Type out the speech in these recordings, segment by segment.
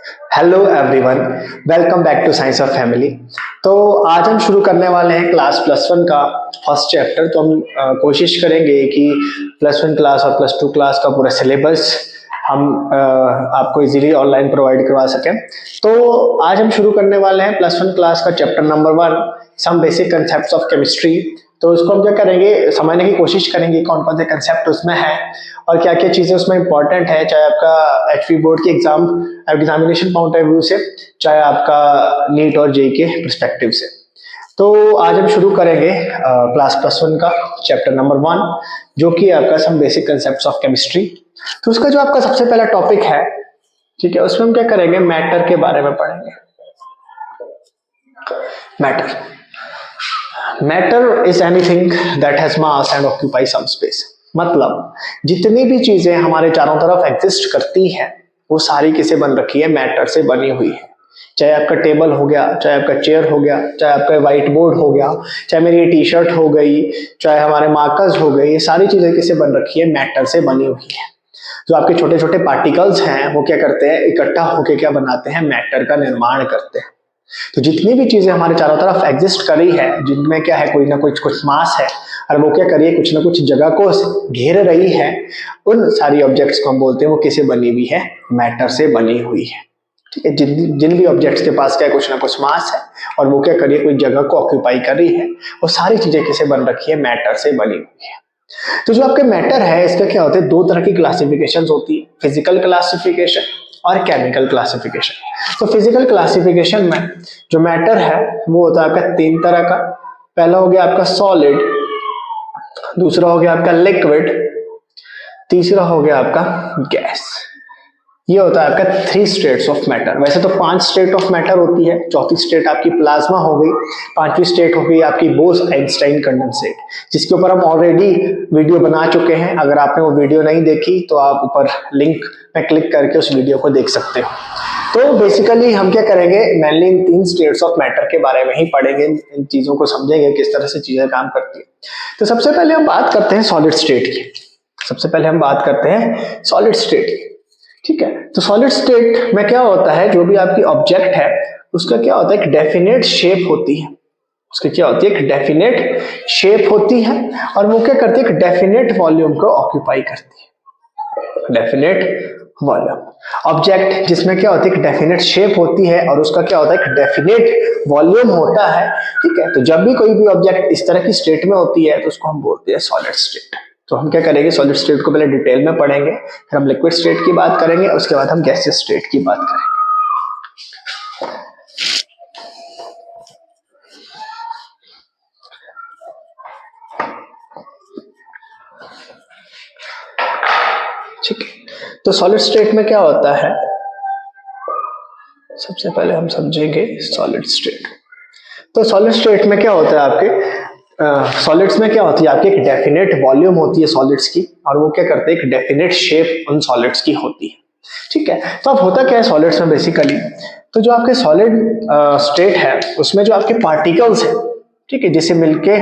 Hello everyone, welcome back to science of family. तो आज हम शुरू करने वाले हैं क्लास प्लस वन का फर्स्ट चैप्टर। तो हम कोशिश करेंगे कि प्लस वन क्लास और प्लस टू क्लास का पूरा सिलेबस हम आपको इजीली ऑनलाइन प्रोवाइड करवा सकें। तो आज हम शुरू करने वाले हैं प्लस वन क्लास का chapter number 1, some basic concepts of chemistry. तो इसको हम क्या करेंगे, समझने की कोशिश करेंगे कौन कौन से कंसेप्ट उसमें है और क्या क्या चीजें उसमें इंपॉर्टेंट है, चाहे आपका एचपी बोर्ड की एग्जामिनेशन पॉइंट ऑफ व्यू से, चाहे आपका नीट और जेई के पर्सपेक्टिव से। तो आज हम शुरू करेंगे क्लास प्लस वन का चैप्टर नंबर 1, जो कि आपका some basic concepts of chemistry. तो उसका जो आपका सबसे पहला टॉपिक है, ठीक है, उसमें हम क्या करेंगे, मैटर के बारे में पढ़ेंगे। Matter is anything that has mass and occupy some space. मतलब जितनी भी चीजें हमारे चारों तरफ एग्जिस्ट करती हैं वो सारी किसे बन रखी है, मैटर से बनी हुई है। चाहे आपका टेबल हो गया, चाहे आपका चेयर हो गया, चाहे आपका व्हाइट बोर्ड हो गया, चाहे मेरी टी शर्ट हो गई, चाहे हमारे मार्कर्स हो गए, ये सारी चीजें किसे बन रखी है, मैटर से बनी हुई है। जो आपके छोटे छोटे पार्टिकल्स हैं वो क्या करते हैं, इकट्ठा होकर क्या बनाते हैं, मैटर का निर्माण करते हैं। तो जितनी भी चीजें हमारे चारों तरफ एग्जिस्ट करी है, जिनमें क्या है, कोई ना कुछ मास है और वो क्या करिए कुछ ना कुछ जगह को घेर रही है, उन सारी ऑब्जेक्ट्स को हम बोलते हैं वो किसे बनी हुई है, मैटर से बनी हुई है। ठीक है, जिन भी ऑब्जेक्ट्स के पास क्या है, कुछ ना कुछ मास है और वो क्या करिए कोई जगह को ऑक्यूपाई कर रही है, वो सारी चीजें किसे बन रखी है, मैटर से बनी हुई है। तो जो आपके मैटर है, इसका क्या होता है, दो तरह की क्लासिफिकेशन होती है, फिजिकल क्लासिफिकेशन और केमिकल क्लासिफिकेशन। तो फिजिकल क्लासिफिकेशन में जो मैटर है वो होता है आपका 3 तरह का। पहला हो गया आपका सॉलिड, दूसरा हो गया आपका लिक्विड, तीसरा हो गया आपका गैस। ये होता है आपका 3 स्टेट्स ऑफ मैटर। वैसे तो 5 स्टेट ऑफ मैटर होती है, चौथी स्टेट आपकी प्लाज्मा हो गई, 5वीं स्टेट हो गई आपकी बोस-आइंस्टाइन कंडेंसेट, जिसके ऊपर हम ऑलरेडी वीडियो बना चुके हैं। अगर आपने वो वीडियो नहीं देखी तो आप ऊपर लिंक पे क्लिक करके उस वीडियो को देख सकते हो। तो बेसिकली हम क्या करेंगे, mainly in 3 states of matter के बारे में ही पढ़ेंगे, इन चीजों को समझेंगे किस तरह से चीजें काम करती है। तो सबसे पहले हम बात करते हैं सॉलिड स्टेट की। सॉलिड स्टेट की, ठीक है। तो सॉलिड स्टेट में क्या होता है, जो भी आपकी ऑब्जेक्ट है उसका क्या होता है, एक डेफिनेट शेप होती है। और वो क्या करती है, एक डेफिनेट वॉल्यूम को ऑक्यूपाई करती है। डेफिनेट वॉल्यूम ऑब्जेक्ट जिसमें क्या होती है, एक डेफिनेट शेप होती है और उसका क्या होता है, एक डेफिनेट वॉल्यूम होता है। ठीक है, तो जब भी कोई भी ऑब्जेक्ट इस तरह की स्टेट में होती है तो उसको हम बोलते हैं सॉलिड स्टेट। तो हम क्या करेंगे, सॉलिड स्टेट को पहले डिटेल में पढ़ेंगे, फिर हम लिक्विड स्टेट की बात करेंगे, उसके बाद हम गैसियस स्टेट की बात करेंगे। ठीक है, तो सॉलिड स्टेट में क्या होता है, सबसे पहले हम समझेंगे सॉलिड स्टेट। तो सॉलिड स्टेट में क्या होता है, आपके सॉलिड्स में क्या होती है, आपकी एक डेफिनेट वॉल्यूम होती है सॉलिड्स की, और वो क्या करते हैं, एक डेफिनेट शेप उन सॉलिड्स की होती है। ठीक है, तो अब होता क्या है सॉलिड्स में बेसिकली, तो जो आपके सॉलिड स्टेट है उसमें जो आपके पार्टिकल्स है, ठीक है, जिसे मिलके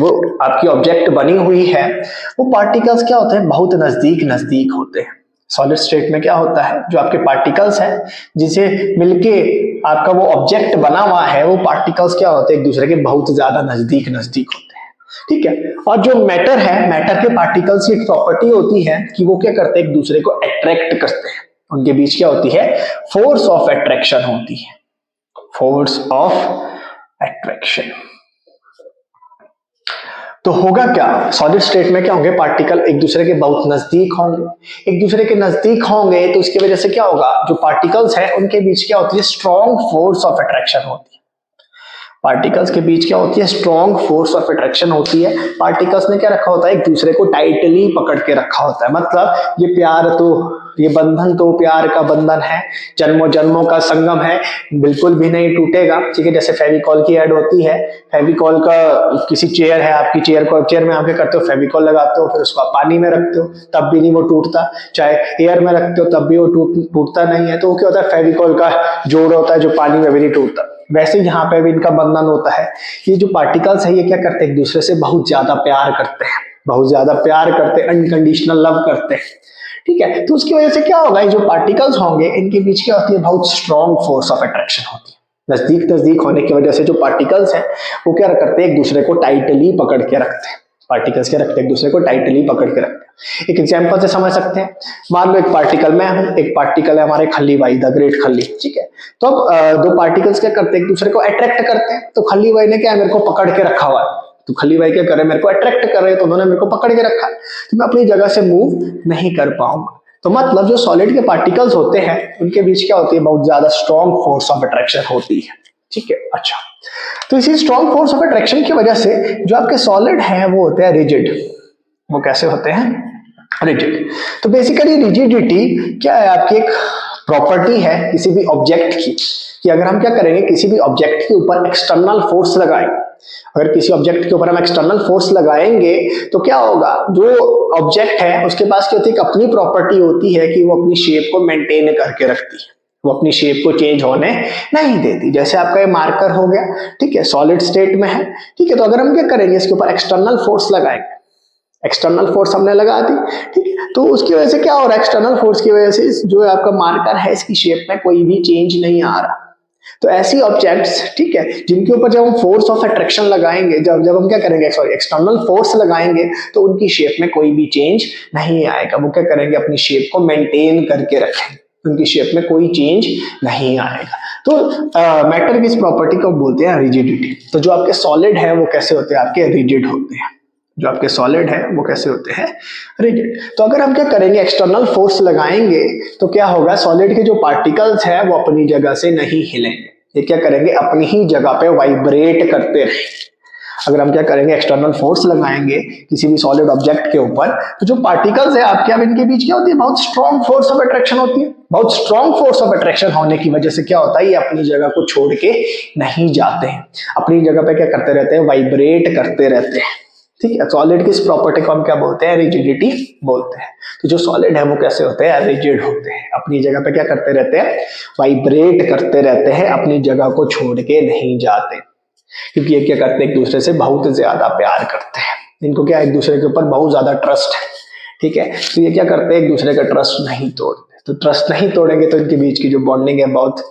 वो आपकी ऑब्जेक्ट बनी हुई है, वो पार्टिकल्स क्या होते हैं, बहुत नजदीक होते हैं। सॉलिड स्टेट में क्या होता है, जो आपके पार्टिकल्स हैं जिसे मिलके आपका वो ऑब्जेक्ट बना हुआ है, वो पार्टिकल्स क्या होते हैं, एक दूसरे के बहुत ज्यादा नजदीक होते हैं। ठीक है, और जो मैटर है, मैटर के पार्टिकल्स की एक प्रॉपर्टी होती है कि वो क्या करते हैं, एक दूसरे को अट्रैक्ट करते हैं। उनके बीच क्या होती है, फोर्स ऑफ अट्रैक्शन होती है। Force of attraction. तो होगा क्या, सॉलिड स्टेट में क्या होंगे, पार्टिकल एक दूसरे के बहुत नजदीक होंगे, तो इसकी वजह से क्या होगा, जो पार्टिकल्स हैं उनके बीच क्या होती है, स्ट्रॉन्ग फोर्स ऑफ अट्रैक्शन होती है। पार्टिकल्स के बीच क्या होती है, स्ट्रॉन्ग फोर्स ऑफ अट्रैक्शन होती है। पार्टिकल्स ने क्या रखा होता है, एक दूसरे को टाइटली पकड़ के रखा होता है। मतलब ये बंधन तो प्यार का बंधन है, जन्मों जन्मों का संगम है, बिल्कुल भी नहीं टूटेगा। ठीक है, जैसे फेविकॉल की ऐड होती है, फेविकॉल का किसी चेयर है, आपकी चेयर में आप क्या करते हो, फेविकॉल लगाते हो, फिर उसको आप पानी में रखते हो तब भी नहीं वो टूटता, चाहे एयर में रखते हो तब भी वो टूटता नहीं है। तो वो क्या होता है, फेविकॉल का जोड़ होता है जो पानी में भी नहीं टूटता। वैसे यहाँ पे भी इनका बंधन होता है। ये जो पार्टिकल्स है ये क्या करते हैं, एक दूसरे से बहुत ज्यादा प्यार करते हैं, अनकंडीशनल लव करते हैं। ठीक है। तो उसकी वजह से क्या होगा, ये जो पार्टिकल्स होंगे इनके बीच क्या होती है, बहुत स्ट्रॉन्ग फोर्स ऑफ अट्रैक्शन होती है। नजदीक नजदीक होने की वजह से जो पार्टिकल्स हैं वो क्या करते हैं, एक दूसरे को टाइटली पकड़ के रखते हैं। पार्टिकल्स क्या रखते हैं, एक दूसरे को टाइटली पकड़ के रखते हैं। एक एग्जांपल से समझ सकते हैं, मान लो एक पार्टिकल मैं हूं, एक पार्टिकल है हमारे खल्ली भाई, द ग्रेट खल्ली, ठीक है। तो अब दो पार्टिकल्स क्या करते हैं, एक दूसरे को अट्रैक्ट करते हैं। तो खल्ली भाई ने क्या मेरे को पकड़ के रखा हुआ है, तो खल्ली भाई क्या कर रहे हैं, मेरे को अट्रैक्ट कर रहे हैं, तो उन्होंने मेरे को पकड़ के रखा, तो मैं अपनी जगह से मूव नहीं कर पाऊंगा। तो मतलब जो सॉलिड के पार्टिकल्स होते हैं उनके बीच क्या होती है, बहुत ज्यादा स्ट्रॉन्ग फोर्स ऑफ अट्रैक्शन होती है, ठीक है। अच्छा, तो इसी स्ट्रॉन्ग फोर्स ऑफ अट्रैक्शन की वजह से जो आपके सॉलिड हैं वो होते हैं रिजिड। वो कैसे होते हैं, रिजिड। तो बेसिकली रिजिडिटी क्या है, आपकी एक प्रॉपर्टी है किसी भी ऑब्जेक्ट की, कि अगर हम क्या करेंगे, किसी भी ऑब्जेक्ट के ऊपर एक्सटर्नल फोर्स लगाएंगे, अगर किसी ऑब्जेक्ट के ऊपर हम एक्सटर्नल फोर्स लगाएंगे तो क्या होगा, जो ऑब्जेक्ट है उसके पास क्या होती है, एक अपनी प्रॉपर्टी होती है कि वो अपनी शेप को मेंटेन करके रखती है, वो अपनी शेप को चेंज होने नहीं देती। जैसे आपका ये मार्कर हो गया, ठीक है, सॉलिड स्टेट में है, ठीक है। तो अगर हम क्या करेंगे, इसके ऊपर एक्सटर्नल फोर्स लगाएंगे, एक्सटर्नल फोर्स हमने लगा दी, ठीक है, तो उसकी वजह से क्या हो रहा है, एक्सटर्नल फोर्स की वजह से जो आपका मार्कर है इसकी शेप में कोई भी चेंज नहीं आ रहा। तो ऐसी ऑब्जेक्ट्स, ठीक है, जिनके ऊपर जब हम फोर्स ऑफ अट्रैक्शन लगाएंगे, जब हम क्या करेंगे, सॉरी, एक्सटर्नल फोर्स लगाएंगे, तो उनकी शेप में कोई भी चेंज नहीं आएगा। वो क्या करेंगे, अपनी शेप को मेंटेन करके रखेंगे, उनकी शेप में कोई चेंज नहीं आएगा। तो मैटर की इस प्रॉपर्टी को बोलते हैं रिजिडिटी। तो जो आपके सॉलिड है वो कैसे होते हैं, आपके रिजिड होते हैं। जो आपके सॉलिड है वो कैसे होते हैं, रिजिड। तो अगर हम क्या करेंगे, एक्सटर्नल फोर्स लगाएंगे तो क्या होगा, सॉलिड के जो पार्टिकल्स हैं वो अपनी जगह से नहीं हिलेंगे, ये क्या करेंगे, अपनी ही जगह पे वाइब्रेट करते रहेंगे। अगर हम क्या करेंगे, एक्सटर्नल फोर्स लगाएंगे किसी भी सॉलिड ऑब्जेक्ट के ऊपर, तो जो पार्टिकल्स है आपके, अब इनके बीच क्या होती है, बहुत स्ट्रॉन्ग फोर्स ऑफ अट्रैक्शन होती है। बहुत स्ट्रॉन्ग फोर्स ऑफ अट्रैक्शन होने की वजह से क्या होता है, ये अपनी जगह को छोड़ के नहीं जाते हैं, अपनी जगह पे क्या करते रहते हैं, वाइब्रेट करते रहते हैं, ठीक है। सॉलिड की इस प्रॉपर्टी को हम क्या बोलते हैं, रिजिडिटी बोलते हैं। तो जो सॉलिड है वो कैसे होते हैं, रिजिड होते हैं, अपनी जगह पे क्या करते रहते हैं, वाइब्रेट करते रहते हैं, अपनी जगह को छोड़ के नहीं जाते, क्योंकि ये क्या करते हैं, एक दूसरे से बहुत ज्यादा प्यार करते हैं, इनको क्या एक दूसरे के ऊपर बहुत ज्यादा ट्रस्ट है, ठीक है। तो ये क्या करते हैं, एक दूसरे का ट्रस्ट नहीं तोड़ते। तो ट्रस्ट नहीं तोड़ेंगे तो इनके बीच की जो बॉन्डिंग है बहुत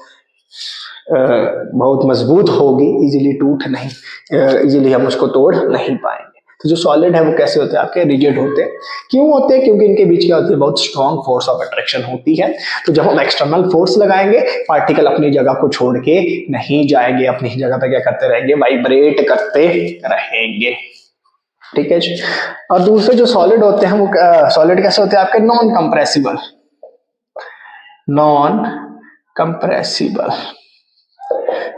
मजबूत होगी, इजीली टूट नहीं, इजीली हम उसको तोड़ नहीं पाएंगे। तो जो सॉलिड है वो कैसे होते हैं, आपके रिजिड होते हैं। क्यों होते हैं, क्योंकि इनके बीच क्या होती है, बहुत स्ट्रॉन्ग फोर्स ऑफ अट्रैक्शन होती है। तो जब हम एक्सटर्नल फोर्स लगाएंगे, पार्टिकल अपनी जगह को छोड़ के नहीं जाएंगे, अपनी जगह पे क्या करते रहेंगे, वाइब्रेट करते रहेंगे, ठीक है जी। और दूसरे जो सॉलिड होते हैं वो सॉलिड कैसे होते हैं, आपके non compressible. Non compressible,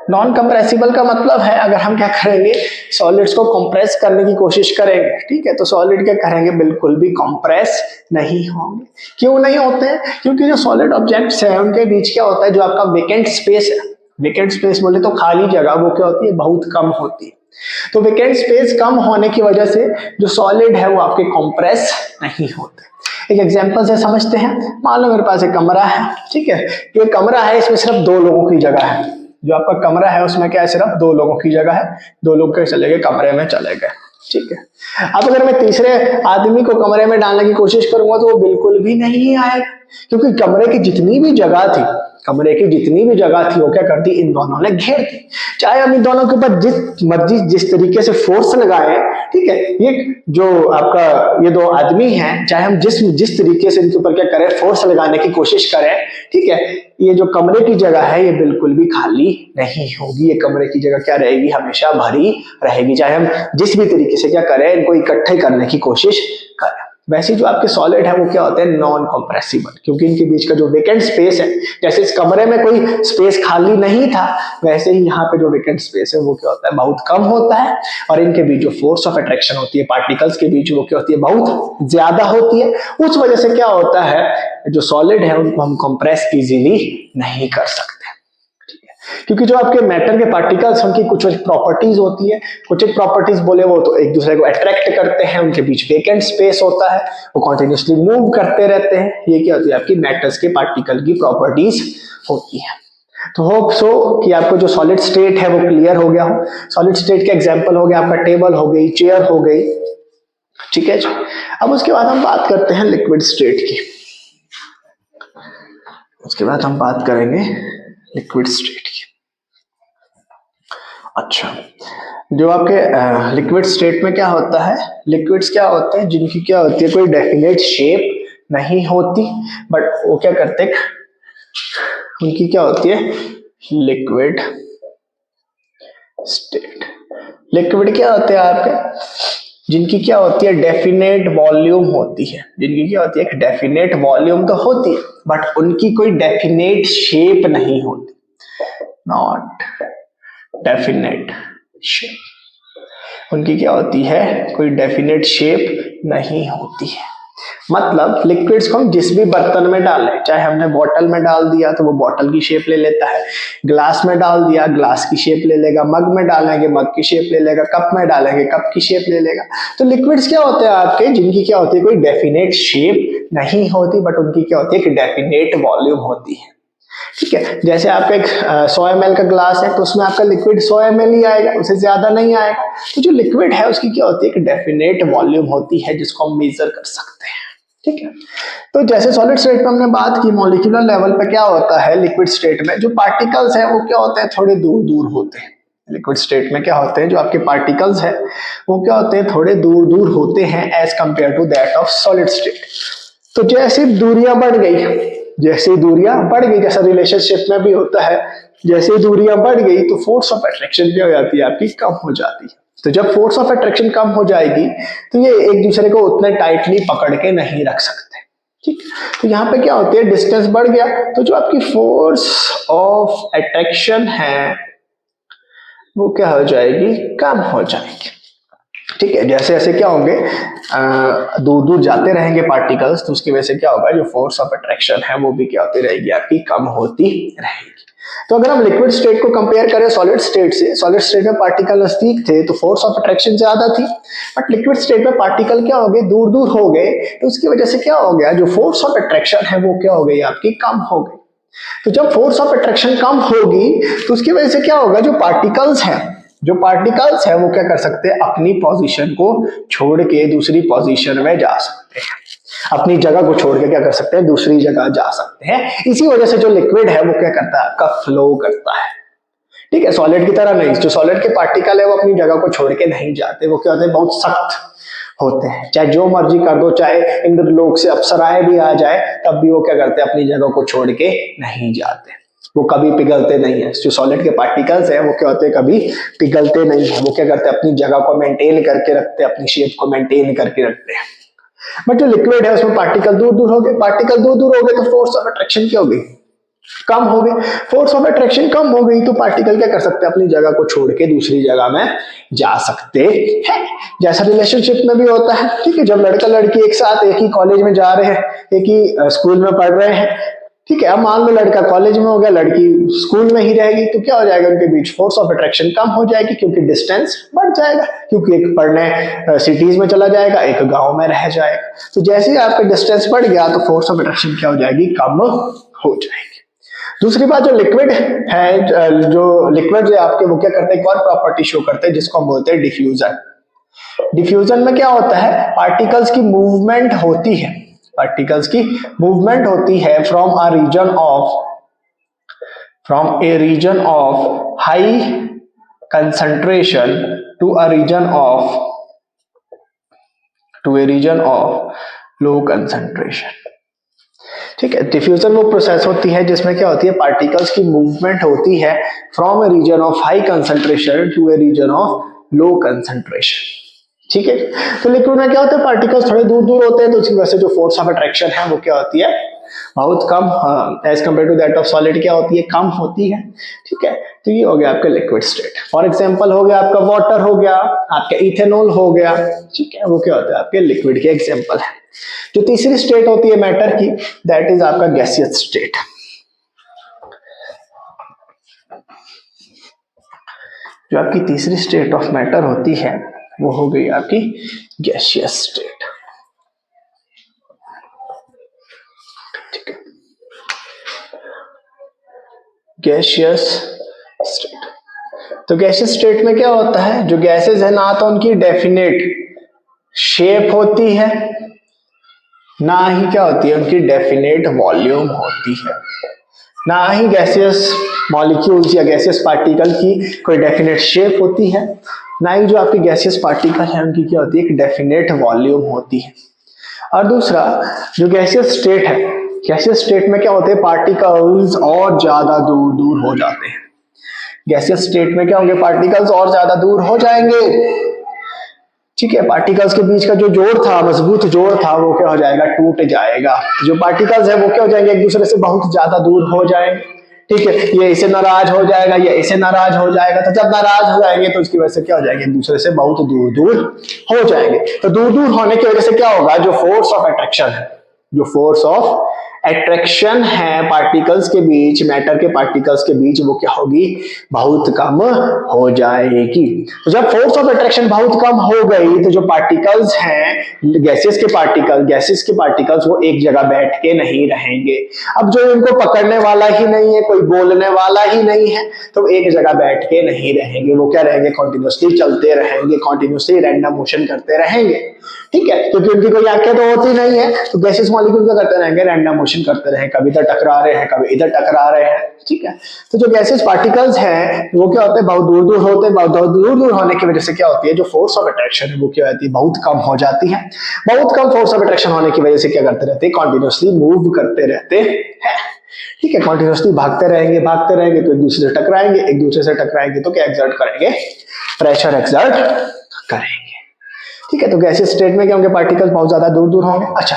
non compressible का मतलब है, अगर हम क्या करेंगे, सॉलिड्स को कंप्रेस करने की कोशिश करेंगे, ठीक है, तो सॉलिड क्या करेंगे, बिल्कुल भी कंप्रेस नहीं होंगे। क्यों नहीं होते हैं, क्योंकि जो सॉलिड ऑब्जेक्ट्स हैं उनके बीच क्या होता है, जो आपका वेकेंट स्पेस है, वेकेंट स्पेस बोले तो खाली जगह, वो क्या होती है, बहुत कम होती है। तो वेकेंट स्पेस कम होने की वजह से जो सॉलिड है वो आपके कंप्रेस नहीं होते। एक एग्जांपल से समझते हैं, मान लो मेरे पास एक कमरा है, ठीक है, ये कमरा है, इसमें सिर्फ 2 लोगों की जगह है। जो आपका कमरा है उसमें क्या है, सिर्फ 2 लोगों की जगह है, 2 लोग के चले गए कमरे में चले गए, ठीक है। अब अगर मैं तीसरे आदमी को कमरे में डालने की कोशिश करूंगा तो वो बिल्कुल भी नहीं आएगा, क्योंकि कमरे की जितनी भी जगह थी, कमरे की जितनी भी जगह थी वो क्या करती, इन दोनों ने घेर दी। चाहे हम इन दोनों के ऊपर जिस मर्जी जिस तरीके से फोर्स लगाए, ठीक है, ये जो आपका ये 2 आदमी हैं, चाहे हम जिस तरीके से इनके ऊपर क्या करें, फोर्स लगाने की कोशिश करें, ठीक है, ये जो कमरे की जगह है ये बिल्कुल भी खाली नहीं होगी, ये कमरे की जगह क्या रहेगी, हमेशा भरी रहेगी, चाहे हम जिस भी तरीके से क्या करें, इनको इकट्ठे करने की कोशिश करें। वैसे जो आपके सॉलिड है वो क्या होते हैं, नॉन कंप्रेसिबल, क्योंकि इनके बीच का जो वेकेंट स्पेस है, जैसे इस कमरे में कोई स्पेस खाली नहीं था, वैसे ही यहाँ पे जो वेकेंट स्पेस है वो क्या होता है, बहुत कम होता है। और इनके बीच जो फोर्स ऑफ अट्रैक्शन होती है पार्टिकल्स के बीच, वो क्या होती है, बहुत ज्यादा होती है। उस वजह से क्या होता है, जो सॉलिड है उनको हम कंप्रेस इजीली नहीं कर सकते, क्योंकि जो आपके मैटर के पार्टिकल्स उनकी कुछ प्रॉपर्टीज होती है, कुछ एक प्रॉपर्टीज बोले वो तो एक दूसरे को अट्रैक्ट करते हैं, उनके बीच वेकेंट स्पेस होता है, वो कॉन्टिन्यूसली मूव करते रहते हैं। ये क्या होती है, आपकी मैटर्स के पार्टिकल की प्रॉपर्टीज होती है। तो होप सो कि आपको जो सॉलिड स्टेट है वो क्लियर हो गया हो। सॉलिड स्टेट के एग्जांपल हो गया आपका टेबल हो गई, चेयर हो गई, ठीक है जी। अब उसके बाद हम बात करते हैं लिक्विड स्टेट की। उसके बाद हम बात करेंगे लिक्विड स्टेट की। अच्छा, जो आपके लिक्विड स्टेट में क्या होता है, लिक्विड्स क्या होते हैं जिनकी क्या होती है कोई डेफिनेट शेप नहीं होती, बट वो क्या करते हैं, उनकी क्या होती है लिक्विड स्टेट। लिक्विड क्या होते हैं आपके, जिनकी क्या होती है डेफिनेट वॉल्यूम होती है, जिनकी क्या होती है एक डेफिनेट वॉल्यूम तो होती है बट उनकी कोई डेफिनेट शेप नहीं होती, नॉट डेफिनेट शेप। उनकी क्या होती है कोई डेफिनेट शेप नहीं होती है। मतलब लिक्विड्स को हम जिस भी बर्तन में डालें, चाहे हमने बॉटल में डाल दिया तो वो बॉटल की शेप ले लेता है, ग्लास में डाल दिया ग्लास की शेप ले लेगा, मग में डालेंगे मग की शेप ले लेगा, कप में डालेंगे कप की शेप ले लेगा। तो लिक्विड्स क्या होते हैं आपके, जिनकी क्या होती है कोई डेफिनेट शेप नहीं होती बट उनकी क्या होती है एक डेफिनेट वॉल्यूम होती है। ठीक है, जैसे आपका एक 100 ml का ग्लास है तो उसमें आपका लिक्विड 100 ml ही आएगा, उससे ज्यादा नहीं आएगा। तो जो लिक्विड है उसकी क्या होती है एक डेफिनेट वॉल्यूम होती है जिसको हम मेजर कर सकते हैं। ठीक है, तो जैसे सॉलिड स्टेट में हमने बात की, मॉलिक्यूलर लेवल पे क्या होता है लिक्विड स्टेट में जो पार्टिकल्स है वो क्या होते हैं थोड़े दूर दूर होते हैं। लिक्विड स्टेट में क्या होते हैं जो आपके पार्टिकल्स है वो क्या होते हैं थोड़े दूर दूर होते हैं as compare to that of solid state. तो जैसे दूरियां बढ़ गई, जैसे दूरियां बढ़ गई, जैसा रिलेशनशिप में भी होता है, जैसे दूरियां बढ़ गई तो फोर्स ऑफ अट्रैक्शन क्या हो जाती है आपकी कम हो जाती है। तो जब फोर्स ऑफ अट्रैक्शन कम हो जाएगी तो ये एक दूसरे को उतने टाइटली पकड़ के नहीं रख सकते। ठीक, तो यहाँ पे क्या होती है डिस्टेंस बढ़ गया तो जो आपकी फोर्स ऑफ अट्रैक्शन है वो क्या हो जाएगी कम हो जाएगी। ठीक है, जैसे जैसे क्या होंगे दूर दूर जाते रहेंगे पार्टिकल्स तो उसकी वजह से क्या होगा जो फोर्स ऑफ अट्रैक्शन है वो भी क्या होती रहेगी आपकी कम होती रहेगी। तो अगर हम लिक्विड स्टेट को कंपेयर करें सॉलिड स्टेट से, सॉलिड स्टेट में पार्टिकल नजदीक थे तो फोर्स ऑफ अट्रैक्शन ज्यादा थी, बट लिक्विड स्टेट में पार्टिकल क्या हो गए दूर दूर हो गए तो उसकी वजह से क्या हो गया जो फोर्स ऑफ अट्रैक्शन है वो क्या हो गई आपकी कम हो गई। तो जब फोर्स ऑफ अट्रैक्शन कम होगी तो उसकी वजह से क्या होगा जो पार्टिकल्स है वो क्या कर सकते हैं अपनी पोजीशन को छोड़ के दूसरी पोजीशन में जा सकते हैं, अपनी जगह को छोड़ के क्या कर सकते हैं दूसरी जगह जा सकते हैं। इसी वजह से जो लिक्विड है वो क्या करता है आपका फ्लो करता है। ठीक है, सॉलिड की तरह नहीं, जो सॉलिड के पार्टिकल है वो अपनी जगह को छोड़ के नहीं जाते, वो क्या होते हैं बहुत सख्त होते हैं, चाहे जो मर्जी कर दो, चाहे इंद्रलोक से अप्सराएं भी आ जाए तब भी वो क्या करते हैं अपनी जगह को छोड़ के नहीं जाते, वो कभी पिघलते नहीं है। जो सॉलिड के पार्टिकल्स हैं वो क्या होते हैं कभी पिघलते नहीं है, वो क्या करते हैं अपनी जगह को मेंटेन करके रखते हैं, अपनी शेप को मेंटेन करके रखते हैं। बट जो लिक्विड है उसमें पार्टिकल दूर दूर हो गए, पार्टिकल दूर दूर हो गए तो फोर्स ऑफ अट्रैक्शन क्या हो गई कम हो गई, फोर्स ऑफ अट्रैक्शन कम हो गई तो पार्टिकल क्या कर सकते हैं अपनी जगह को छोड़ के दूसरी जगह में जा सकते हैं। जैसा रिलेशनशिप में भी होता है। ठीक है, जब लड़का लड़की एक साथ एक ही कॉलेज में जा रहे हैं, एक ही स्कूल में पढ़ रहे हैं, ठीक है, अब मान लो लड़का कॉलेज में हो गया लड़की स्कूल में ही रहेगी तो क्या हो जाएगा उनके बीच फोर्स ऑफ अट्रैक्शन कम हो जाएगी क्योंकि डिस्टेंस बढ़ जाएगा, क्योंकि एक पढ़ने सिटीज में चला जाएगा एक गांव में रह जाएगा। तो जैसे ही आपका डिस्टेंस बढ़ गया तो फोर्स ऑफ अट्रैक्शन क्या हो जाएगी कम हो जाएगी। दूसरी बात जो लिक्विड है, जो लिक्विड आपके वो क्या करते हैं एक और प्रॉपर्टी शो करते हैं जिसको हम बोलते हैं डिफ्यूजन। डिफ्यूजन में क्या होता है पार्टिकल्स की मूवमेंट होती है, पार्टिकल्स की मूवमेंट होती है from a region of high concentration to a region of low concentration. ठीक है, डिफ्यूजन वो प्रोसेस होती है जिसमें क्या होती है पार्टिकल्स की मूवमेंट होती है from a region of high concentration to a region of low concentration. ठीक है, तो लिक्विड में क्या होता है पार्टिकल्स थोड़े दूर दूर होते हैं तो उसकी वजह से जो फोर्स ऑफ अट्रैक्शन है वो क्या होती है बहुत कम age compare to that of solid क्या होती है कम होती है। ठीक है, तो ये हो गया आपका लिक्विड स्टेट। फॉर एग्जांपल हो गया आपका वाटर, हो गया आपका इथेनॉल हो गया। ठीक है, वो क्या होता है आपके लिक्विड के एग्जांपल है। जो तीसरी स्टेट होती है मैटर की दैट इज आपका गैसियस स्टेट। जो आपकी तीसरी स्टेट ऑफ मैटर होती है वो हो गई आपकी गैसियस स्टेट। ठीक है, गैसियस स्टेट। तो गैसियस स्टेट में क्या होता है जो गैसेस है ना तो उनकी डेफिनेट शेप होती है ना ही क्या होती है उनकी डेफिनेट वॉल्यूम होती है। ना ही गैसियस मॉलिक्यूल्स या गैसियस पार्टिकल की कोई डेफिनेट शेप होती है, ना ही जो आपकी गैसियस पार्टिकल है उनकी क्या होती है, एक डेफिनेट वॉल्यूम होती है। और दूसरा जो गैसियस स्टेट है, गैसियस स्टेट में क्या होते हैं, पार्टिकल्स और ज्यादा दूर दूर हो जाते हैं। गैसियस स्टेट में क्या होंगे, पार्टिकल्स और ज्यादा दूर हो जाएंगे। ठीक है, पार्टिकल्स के बीच का जो जोड़ था, मजबूत जोड़ था, वो क्या हो जाएगा, टूट जाएगा। जो पार्टिकल्स है वो क्या हो जाएंगे, एक दूसरे से बहुत ज्यादा दूर हो जाएंगे। ठीक है, ये इसे नाराज हो जाएगा, ये इसे नाराज हो जाएगा। तो जब नाराज हो जाएंगे तो उसकी वजह से क्या हो जाएंगे, एक दूसरे से बहुत दूर दूर हो जाएंगे। तो दूर दूर होने की वजह से क्या होगा, जो फोर्स ऑफ अट्रैक्शन है, जो फोर्स ऑफ अट्रैक्शन है पार्टिकल्स के बीच, मैटर के पार्टिकल्स के बीच, वो क्या होगी, बहुत कम हो जाएगी। तो जब फोर्स ऑफ अट्रैक्शन बहुत कम हो गई तो जो पार्टिकल्स हैं, गैसेस के पार्टिकल्स वो एक जगह बैठ के नहीं रहेंगे। अब जो इनको पकड़ने वाला ही नहीं है, कोई बोलने वाला ही नहीं है, तो एक जगह बैठ के नहीं रहेंगे। वो क्या रहेंगे, कॉन्टिन्यूसली चलते रहेंगे, कॉन्टिन्यूसली रैंडम मोशन करते रहेंगे। ठीक है, क्योंकि उनकी कोई आंखें तो होती नहीं है, तो गैसेस मॉलिक्यूल क्या करते रहेंगे, रैंडम मोशन करते रहे, कभी इधर टकरा रहे हैं, कभी इधर टकरा रहे हैं। ठीक है, तो जो गैसेस पार्टिकल्स हैं वो क्या होते हैं, बहुत दूर दूर होते हैं। बहुत दूर दूर होने की वजह से क्या होती है, जो फोर्स ऑफ अट्रैक्शन है वो क्या होती है, बहुत कम हो जाती है। बहुत कम फोर्स ऑफ अट्रैक्शन होने की वजह से क्या करते रहते हैं, कॉन्टिन्यूसली मूव करते रहते हैं। ठीक है, कॉन्टिन्यूसली भागते रहेंगे तो एक दूसरे से टकराएंगे, एक दूसरे से टकराएंगे तो क्या एक्सर्ट करेंगे, प्रेशर एक्सर्ट करेंगे। ठीक है, तो गैसियस स्टेट में क्या होंगे, पार्टिकल्स बहुत ज्यादा दूर दूर होंगे। अच्छा,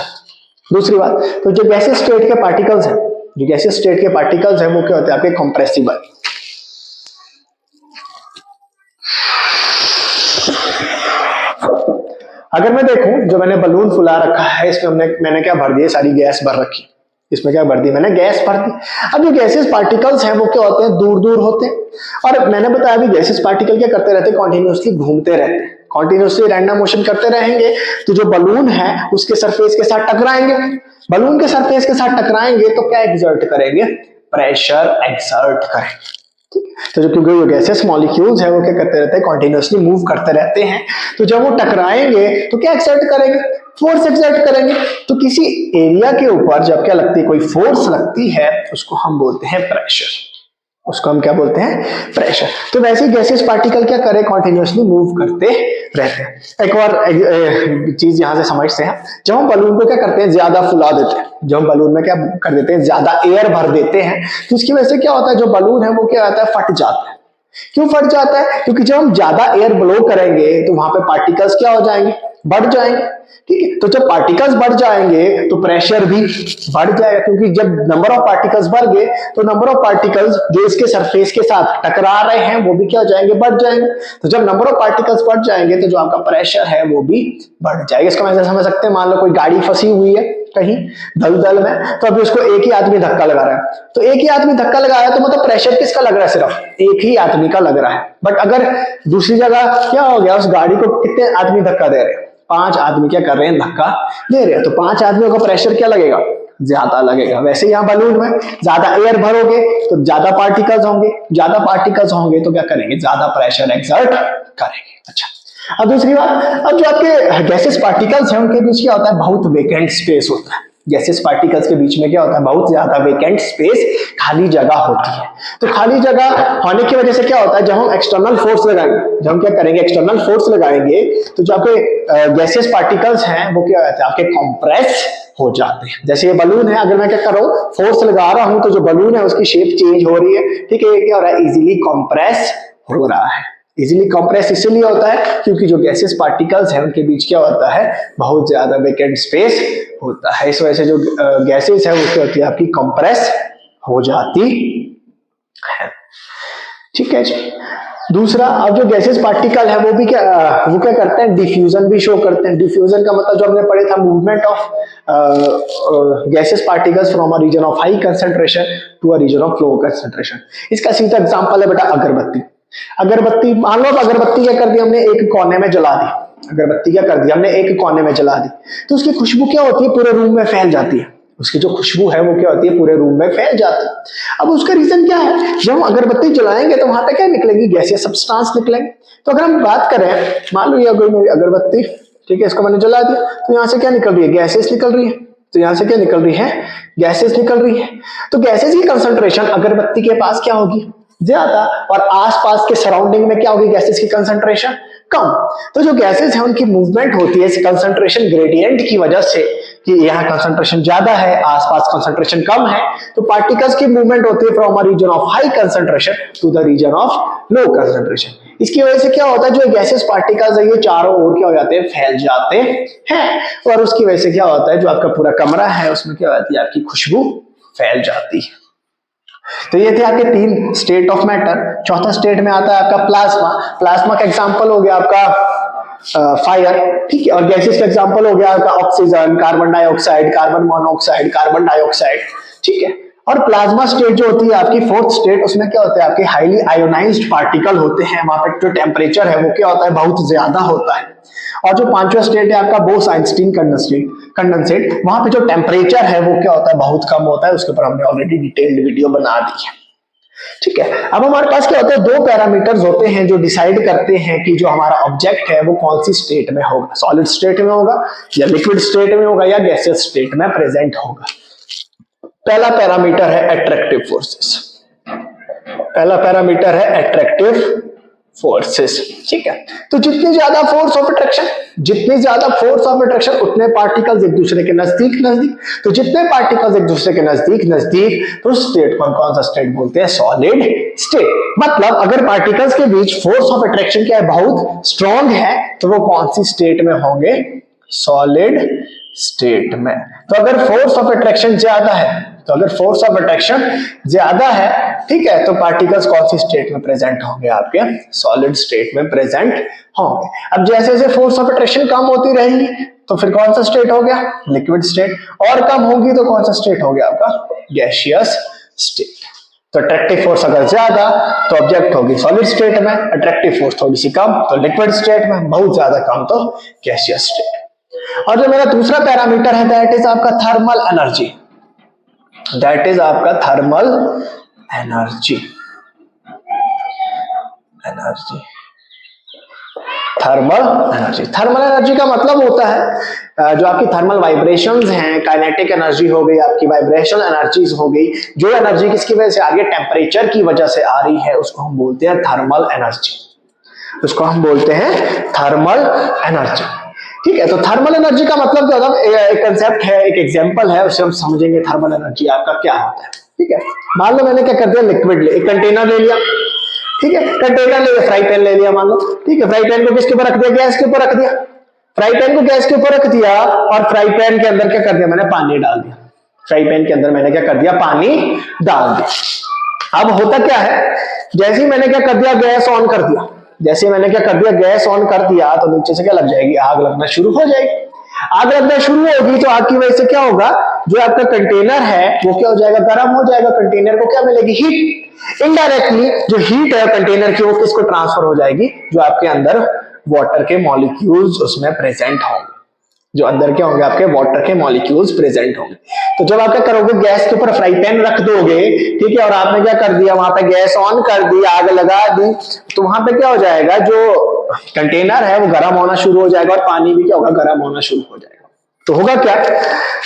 दूसरी बात, तो जो गैसियस स्टेट के पार्टिकल्स हैं, जो गैसियस स्टेट के पार्टिकल्स हैं वो क्या होते हैं, आपके कंप्रेसिबल। अगर मैं देखूं, जो मैंने बलून फुला रखा है, इसमें मैंने क्या भर दिया, सारी गैस भर रखी। इसमें क्या भर दी, मैंने गैस भर दी। अब जो गैसेस पार्टिकल्स हैं वो क्या होते हैं, दूर दूर होते हैं। और मैंने बताया अभी गैसेस पार्टिकल क्या करते रहते हैं, कॉन्टिन्यूसली घूमते रहते हैं, कॉन्टिन्यूसली रैंडम मोशन करते रहेंगे। तो जो बलून है उसके सरफेस के साथ टकराएंगे, बलून के सरफेस के साथ टकराएंगे तो क्या एक्सर्ट करेंगे, प्रेशर एक्सर्ट करेंगे। तो जो क्योंकि जो गैसेस मॉलिक्यूल्स है वो क्या करते रहते हैं, कॉन्टिन्यूसली मूव करते रहते हैं। तो जब वो टकराएंगे तो क्या एक्सर्ट करेंगे, फोर्स एक्सर्ट करेंगे। तो किसी एरिया के ऊपर जब क्या लगती है, कोई फोर्स लगती है, उसको हम बोलते हैं प्रेशर, उसको हम क्या बोलते हैं, प्रेशर। तो वैसे गैसेस पार्टिकल क्या करे, कॉन्टिन्यूसली मूव करते रहते हैं। एक और चीज यहां से समझते हैं, जब हम बलून को क्या करते हैं, ज्यादा फुला देते हैं, जब हम बलून में क्या कर देते हैं, ज्यादा एयर भर देते हैं, तो इसकी वजह से क्या होता है, जो बलून है वो क्या होता है, फट जाता है। क्यों फट जाता है, क्योंकि जब हम ज्यादा एयर ब्लो करेंगे तो वहां पे पार्टिकल्स क्या हो जाएंगे, बढ़ जाएंगे। ठीक है, तो जब पार्टिकल्स बढ़ जाएंगे तो प्रेशर भी बढ़ जाएगा, क्योंकि जब नंबर ऑफ पार्टिकल्स बढ़ गए तो नंबर ऑफ पार्टिकल्स जो इसके सरफेस के साथ टकरा रहे हैं वो भी क्या हो जाएंगे, बढ़ जाएंगे। तो जब नंबर ऑफ पार्टिकल्स बढ़ जाएंगे तो जो आपका प्रेशर है वो भी बढ़ जाएगा। इसका मतलब समझ सकते हैं, मान लो कोई गाड़ी फंसी हुई है कहीं दलदल में, तो अभी उसको एक ही आदमी धक्का लगा रहा है, तो एक ही आदमी धक्का लगा रहा है, तो मतलब प्रेशर किसका लग रहा है, सिर्फ एक ही आदमी का लग रहा है। बट अगर दूसरी जगह क्या हो गया, उस गाड़ी को कितने आदमी धक्का दे रहे हैं, 5 आदमी क्या कर रहे हैं, धक्का दे रहे हैं। तो 5 आदमियों का प्रेशर क्या लगेगा, ज्यादा लगेगा। वैसे यहाँ बलून में ज्यादा एयर भरोगे तो ज्यादा पार्टिकल्स होंगे, ज्यादा पार्टिकल्स होंगे तो क्या करेंगे, ज्यादा प्रेशर एक्सर्ट करेंगे। अच्छा, अब दूसरी बात, अब जो आपके गैसेस पार्टिकल्स हैं उनके बीच क्या होता है, बहुत वेकेंट स्पेस होता है। गैसेस पार्टिकल्स के बीच में क्या होता है, बहुत ज्यादा वेकेंट स्पेस, खाली जगह होती है। तो खाली जगह होने की वजह से क्या होता है, जब हम एक्सटर्नल फोर्स लगाएंगे, जब हम क्या करेंगे, एक्सटर्नल फोर्स लगाएंगे, तो जो आपके गैसेस पार्टिकल्स हैं वो क्या होता है, आपके कंप्रेस हो जाते हैं। जैसे ये बलून है, अगर मैं क्या कर रहा हूं, फोर्स लगा रहा हूं, तो जो बलून है उसकी शेप चेंज हो रही है। ठीक है, ये क्या हो रहा है, इजीली कंप्रेस हो रहा है। इजीली कंप्रेस इसलिए होता है क्योंकि जो गैसेस पार्टिकल्स हैं उनके बीच क्या होता है, बहुत ज्यादा वेकेंट स्पेस होता है। इस वजह से जो गैसेस है वो क्या होती है, आपकी कंप्रेस हो जाती है। ठीक है जी। दूसरा, अब जो गैसेस पार्टिकल है वो क्या करते हैं, डिफ्यूजन भी शो करते हैं। डिफ्यूजन का मतलब जो हमने पढ़े था, movement of gases particles from a region of high concentration to a region of low concentration. इसका सीधा एग्जांपल है बेटा अगरबत्ती। अगरबत्ती, मान लो अगरबत्ती क्या कर दी हमने, एक कोने में जला दी। अगरबत्ती क्या कर दी हमने, एक कोने में जला दी, तो उसकी खुशबू क्या होती है, पूरे रूम में फैल जाती है। उसकी जो खुशबू है वो क्या होती है, पूरे रूम में फैल जाती है। अब उसका रीजन क्या है, जब हम अगरबत्ती जलाएंगे तो वहां पे क्या निकलेंगी, गैसीय सब्सटेंस निकलेंगे। तो अगर हम बात करें, मान लो ये कोई मेरी अगरबत्ती, ठीक है, इसको मैंने जला दिया, तो यहाँ से क्या निकल रही है, गैसेस निकल रही है। तो यहां से क्या निकल रही है, गैसेस निकल रही है। तो गैसेस की कंसंट्रेशन अगरबत्ती के पास क्या होगी, ज्यादा, और आसपास के सराउंडिंग में क्या होगी गैसेस की कंसंट्रेशन, कम। तो जो गैसेस है उनकी मूवमेंट होती है कंसंट्रेशन ग्रेडियंट की वजह से, कि यहाँ कंसंट्रेशन ज्यादा है, आसपास कंसंट्रेशन कम है, तो पार्टिकल्स की मूवमेंट होती है from a region of high concentration to the region of low concentration. इसकी वजह से क्या होता है, जो गैसेस पार्टिकल्स है ये चारों ओर क्या हो जाते हैं, फैल जाते हैं, और उसकी वजह से क्या होता है, जो आपका पूरा कमरा है उसमें क्या होती है, आपकी खुशबू फैल जाती है। तो ये थे आपके 3 स्टेट ऑफ मैटर। चौथा स्टेट में आता है आपका प्लाज्मा। प्लाज्मा का एग्जांपल हो गया आपका फायर, ठीक है, और गैसेस का एग्जांपल हो गया आपका oxygen, carbon dioxide, carbon monoxide, carbon dioxide, ठीक है। और प्लाज्मा स्टेट जो होती है आपकी 4th स्टेट, उसमें क्या होता है, आपके हाईली आयोनाइज्ड पार्टिकल होते हैं, वहां पे जो टेम्परेचर है वो क्या होता है, बहुत ज्यादा होता है। और जो 5वां स्टेट है आपका बोस-आइंस्टीन कंडेंसेट, वहां पे जो टेम्परेचर है वो क्या होता है, बहुत कम होता है। उसके ऊपर हमने ऑलरेडी डिटेल्ड वीडियो बना दी है, ठीक है। अब हमारे पास क्या होता है, 2 पैरामीटर्स होते हैं जो डिसाइड करते हैं कि जो हमारा ऑब्जेक्ट है वो कौन सी स्टेट में होगा, सॉलिड स्टेट में होगा या लिक्विड स्टेट में होगा या गैसियस स्टेट में प्रेजेंट होगा। पहला पैरामीटर है अट्रैक्टिव फोर्सेस। पहला पैरामीटर है अट्रैक्टिव फोर्सेस, ठीक है। तो जितनी ज्यादा फोर्स ऑफ अट्रैक्शन उतने पार्टिकल्स एक दूसरे के नजदीक, तो जितने पार्टिकल्स एक दूसरे के नजदीक, तो स्टेट को हम कौन सा स्टेट बोलते हैं, सॉलिड स्टेट। मतलब अगर पार्टिकल्स के बीच फोर्स ऑफ अट्रैक्शन क्या है, बहुत स्ट्रॉन्ग है, तो वो कौन सी स्टेट में होंगे, सॉलिड स्टेट में। तो अगर फोर्स ऑफ अट्रैक्शन ज्यादा है, ठीक है, तो पार्टिकल्स कौन सी स्टेट में प्रेजेंट होंगे, आपके सॉलिड स्टेट में प्रेजेंट होंगे। अब जैसे जैसे फोर्स ऑफ अट्रैक्शन कम होती रहेगी तो फिर कौन सा स्टेट हो गया, लिक्विड स्टेट, और कम होगी तो कौन सा स्टेट हो गया आपका, गैसियस स्टेट। तो अट्रैक्टिव फोर्स अगर ज्यादा तो ऑब्जेक्ट होगी सॉलिड स्टेट में, अट्रैक्टिव फोर्स थोड़ी सी कम तो लिक्विड स्टेट में, बहुत ज्यादा कम तो गैसियस स्टेट। और जो मेरा दूसरा पैरामीटर है दैट इज आपका थर्मल एनर्जी। थर्मल एनर्जी का मतलब होता है जो आपकी थर्मल वाइब्रेशंस हैं, काइनेटिक एनर्जी हो गई, आपकी वाइब्रेशनल एनर्जीज हो गई, जो एनर्जी किसकी वजह से आ रही है, टेम्परेचर की वजह से आ रही है, उसको हम बोलते हैं थर्मल एनर्जी, ठीक है। तो थर्मल एनर्जी का मतलब क्या होता है, एक कंसेप्ट है, एक एग्जांपल है, उससे हम समझेंगे थर्मल एनर्जी आपका क्या होता है, ठीक है। मान लो मैंने क्या कर दिया, लिक्विड एक कंटेनर ले लिया, ठीक है, कंटेनर ले लिया, फ्राई पैन ले लिया मान लो, ठीक है, फ्राई पैन को किसके ऊपर रख दिया, गैस के ऊपर रख दिया, फ्राई पैन को गैस के ऊपर रख दिया, और फ्राई पैन के अंदर क्या कर दिया, मैंने पानी डाल दिया, फ्राई पैन के अंदर मैंने क्या कर दिया, पानी डाल दिया। अब होता क्या है, जैसे ही मैंने क्या कर दिया, गैस ऑन कर दिया, गैस ऑन कर दिया तो नीचे से क्या लग जाएगी, आग लगना शुरू हो जाएगी। आग लगना शुरू होगी तो आग की वजह से क्या होगा, जो आपका कंटेनर है वो क्या हो जाएगा, गर्म हो जाएगा, कंटेनर को क्या मिलेगी, हीट। इनडायरेक्टली जो हीट है कंटेनर की वो किसको ट्रांसफर हो जाएगी, जो आपके अंदर वाटर के मॉलिक्यूल्स उसमें प्रेजेंट होंगे, जो अंदर क्या होंगे, आपके वाटर के मॉलिक्यूल्स प्रेजेंट होंगे। तो जब आप क्या करोगे, गैस के ऊपर फ्राई पैन रख दोगे, ठीक है, और आपने क्या कर दिया, वहां पे गैस ऑन कर दी, आग लगा दी, तो वहां पे क्या हो जाएगा, जो कंटेनर है वो गर्म होना शुरू हो जाएगा, और पानी भी क्या होगा, गर्म होना शुरू हो जाएगा। तो होगा क्या,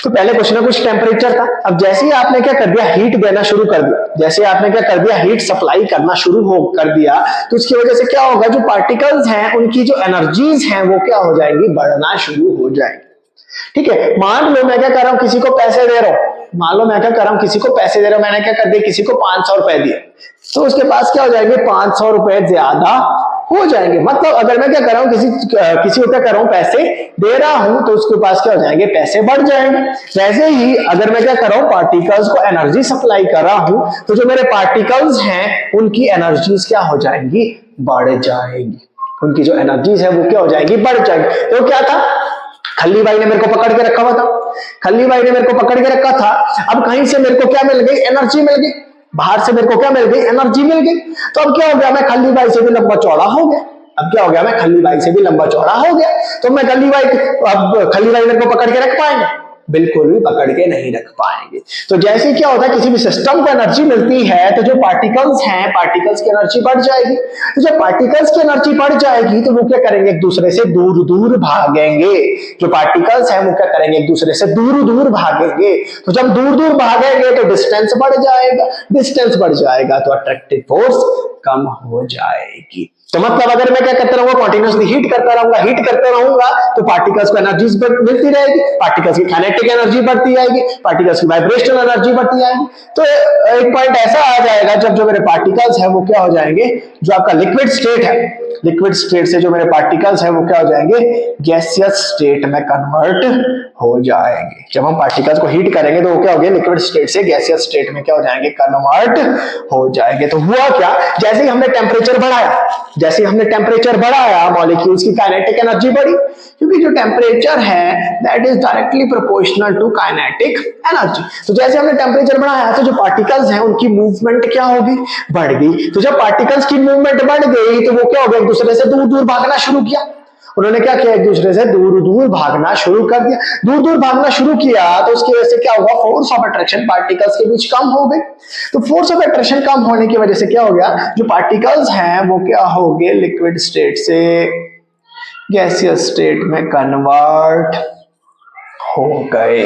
तो पहले कुछ ना कुछ टेम्परेचर था, अब जैसे ही आपने क्या कर दिया, हीट देना शुरू कर दिया, हीट सप्लाई करना शुरू कर दिया, तो उसकी वजह से क्या होगा, जो पार्टिकल्स हैं उनकी जो एनर्जीज हैं वो क्या हो जाएंगी, बढ़ना शुरू हो जाएंगी, ठीक है। मान लो मैं क्या कर रहा हूं, किसी को पैसे दे रहा हूं, मैंने क्या कर दिया, किसी को 500 रुपए दिए, तो उसके पास क्या हो जाएंगे, 500 रुपए ज्यादा हो जाएंगे। मतलब अगर मैं क्या कर रहा हूं, किसी को क्या कर रहा हूं, पैसे दे रहा हूं, तो उसके पास क्या हो जाएंगे, पैसे बढ़ जाएंगे। वैसे ही अगर मैं क्या कर रहा हूं, पार्टिकल्स को एनर्जी सप्लाई कर रहा हूं, तो जो मेरे पार्टिकल्स हैं उनकी एनर्जीज क्या हो जाएंगी, बढ़ जाएंगी, उनकी जो एनर्जीज है वो क्या हो जाएगी, बढ़ जाएंगी। तो क्या था, खल्ली भाई ने मेरे को पकड़ के रखा हुआ था, अब कहीं से मेरे को क्या मिल गई, एनर्जी मिल गई, बाहर से मेरे को क्या मिल गई, एनर्जी मिल गई। तो अब क्या हो गया, मैं खल्ली भाई से भी लंबा चौड़ा हो गया, तो मैं खल्ली भाई अब खल्ली भाई मेरे को पकड़ के रख पाएंगे, बिल्कुल भी पकड़ के नहीं रख पाएंगे। तो जैसे क्या होता है, किसी भी सिस्टम को एनर्जी मिलती है तो जो पार्टिकल्स हैं, पार्टिकल्स की एनर्जी बढ़ जाएगी। तो जब पार्टिकल्स की एनर्जी बढ़ जाएगी तो वो क्या करेंगे, एक दूसरे से दूर दूर भागेंगे। जो पार्टिकल्स हैं वो क्या करेंगे, एक दूसरे से दूर दूर भागेंगे। तो जब दूर दूर भागेंगे तो डिस्टेंस बढ़ जाएगा, डिस्टेंस बढ़ जाएगा तो अट्रैक्टिव फोर्स कम हो जाएगी। तो मतलब अगर मैं क्या करता रहूंगा, कंटिन्यूअसली हीट करता रहूंगा तो पार्टिकल्स को एनर्जी मिलती रहेगी, पार्टिकल्स की काइनेटिक एनर्जी बढ़ती जाएगी, पार्टिकल्स की वाइब्रेशनल एनर्जी बढ़ती जाएगी। तो एक पॉइंट ऐसा आ जाएगा जब जो मेरे पार्टिकल्स है वो क्या हो जाएंगे, जो आपका लिक्विड स्टेट है, लिक्विड स्टेट से जो मेरे पार्टिकल्स है वो क्या हो जाएंगे, गैसियस स्टेट में कन्वर्ट हो जाएंगे। जब हम पार्टिकल्स को हीट करेंगे तो वो क्या हो गया, लिक्विड स्टेट से गैसियस स्टेट में क्या हो जाएंगे, कन्वर्ट हो जाएंगे। तो हुआ क्या, जैसे ही हमने टेम्परेचर बढ़ाया, मॉलिक्यूल्स की काइनेटिक एनर्जी बढ़ी, क्योंकि जो टेम्परेचर है that is directly proportional to kinetic energy. तो जैसे हमने टेम्परेचर बढ़ाया तो जो पार्टिकल्स हैं उनकी मूवमेंट क्या होगी, बढ़ गई। तो जब पार्टिकल्स की मूवमेंट बढ़ गई तो वो क्या हो गया, एक दूसरे से दूर दूर भागना शुरू किया। उन्होंने क्या किया, एक दूसरे से दूर दूर भागना शुरू कर दिया। दूर दूर भागना शुरू किया तो उसकी वजह से क्या हुआ, फोर्स ऑफ अट्रैक्शन पार्टिकल्स के बीच कम हो गई। तो फोर्स ऑफ अट्रैक्शन कम होने की वजह से क्या हो गया, जो पार्टिकल्स हैं वो क्या हो गए, लिक्विड स्टेट से गैसियस स्टेट में कन्वर्ट हो गए।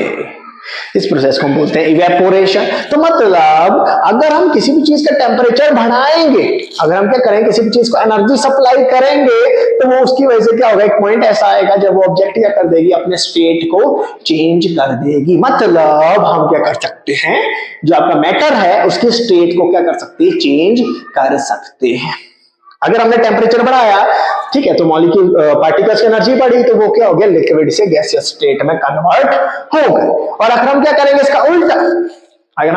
इस प्रोसेस को हम बोलते हैं इवेपोरेशन। तो मतलब अगर हम किसी भी चीज का टेम्परेचर बढ़ाएंगे, अगर हम क्या करेंगे, किसी भी चीज को एनर्जी सप्लाई करेंगे तो वो उसकी वजह से क्या होगा, एक पॉइंट ऐसा आएगा जब वो ऑब्जेक्ट क्या कर देगी, अपने स्टेट को चेंज कर देगी। मतलब हम क्या कर सकते हैं, जो आपका मैटर है उसके स्टेट को क्या कर सकते हैं, चेंज कर सकते हैं। अगर हमने टेम्परेचर बढ़ाया, ठीक है, तो मॉलिक्यूल पार्टिकल्स की एनर्जी बढ़ी तो वो क्या हो गया, लिक्विड से गैसियस स्टेट में कन्वर्ट हो गए। और अगर हम क्या करेंगे इसका उल्टा, अगर